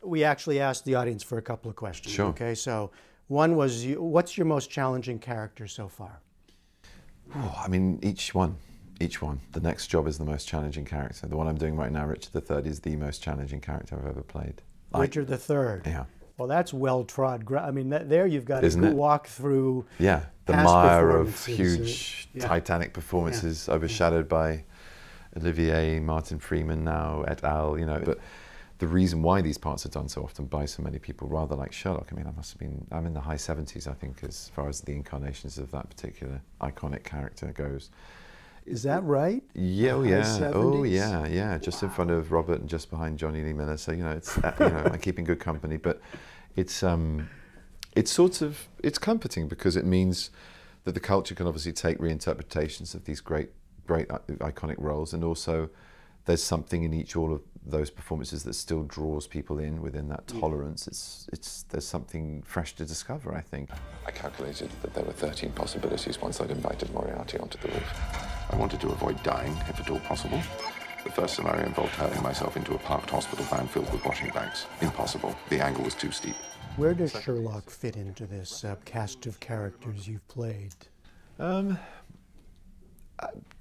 we actually asked the audience for a couple of questions. Sure. Okay, so one was, what's your most challenging character so far? Oh, I mean, each one. The next job is the most challenging character. The one I'm doing right now, Richard III, is the most challenging character I've ever played. Richard III. Yeah. Well, that's well-trod. I mean, there you've got to walk through. Yeah, the mire of huge Titanic performances, overshadowed by Olivier, Martin Freeman now, et al. You know, but the reason why these parts are done so often by so many people, rather like Sherlock. I mean, I'm in the high 70s, I think, as far as the incarnations of that particular iconic character goes. Is that right? Yeah, oh yeah, oh yeah, yeah. Just in front of Robert and just behind Johnny Lee Miller. So you know, it's I'm keeping good company. But it's sort of comforting because it means that the culture can obviously take reinterpretations of these great iconic roles, and also there's something in all of those performances that still draws people in within that tolerance. There's something fresh to discover, I think. I calculated that there were 13 possibilities once I'd invited Moriarty onto the roof. I wanted to avoid dying, if at all possible. The first scenario involved hurling myself into a parked hospital van filled with washing bags. Impossible. The angle was too steep. Where does Sherlock fit into this cast of characters you've played?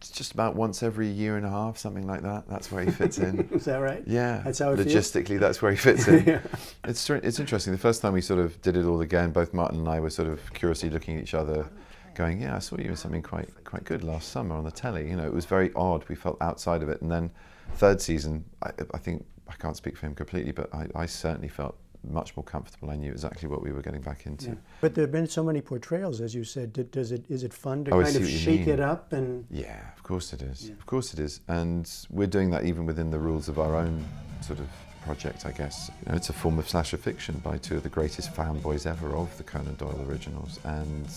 Just about once every year and a half, something like that. That's where he fits in. Is that right? Yeah. That's how it Logistically, feels? that's where he fits in. Yeah. It's interesting. The first time we sort of did it all again, both Martin and I were sort of curiously looking at each other, going, "Yeah, I saw you in something quite good last summer on the telly." You know, it was very odd. We felt outside of it. And then third season, I think I can't speak for him completely, but I certainly felt much more comfortable. I knew exactly what we were getting back into. Yeah. But there have been so many portrayals, as you said. Is it fun to I kind of see shake it up? And yeah, of course it is. Yeah. Of course it is. And we're doing that even within the rules of our own sort of project, I guess. You know, it's a form of slasher fiction by two of the greatest fanboys ever of the Conan Doyle originals, and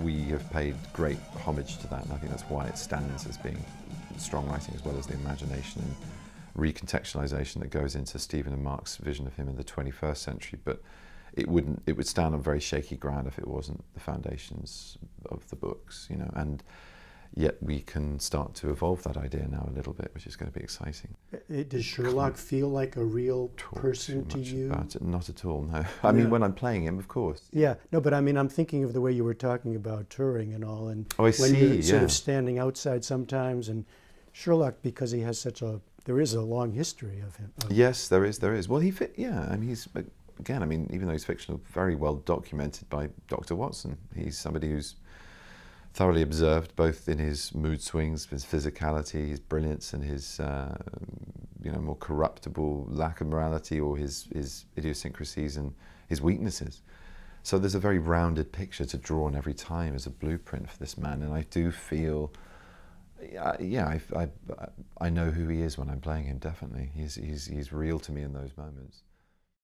we have paid great homage to that, and I think that's why it stands as being strong writing as well as the imagination and recontextualization that goes into Stephen and Mark's vision of him in the 21st century. But it would stand on very shaky ground if it wasn't the foundations of the books, you know, and yet we can start to evolve that idea now a little bit, which is going to be exciting. Does Sherlock feel like a real person to you? About it. Not at all, no. I mean, when I'm playing him, of course. Yeah, no, but I mean, I'm thinking of the way you were talking about touring and all, and when you're sort of standing outside sometimes, and Sherlock, because he has there is a long history of him. Yes, there is. Well, I mean, he's, again, I mean, even though he's fictional, very well documented by Dr. Watson. He's somebody who's thoroughly observed both in his mood swings, his physicality, his brilliance, and his more corruptible lack of morality, or his idiosyncrasies and his weaknesses. So there's a very rounded picture to draw on every time as a blueprint for this man, and I do feel, I know who he is when I'm playing him. Definitely, he's real to me in those moments.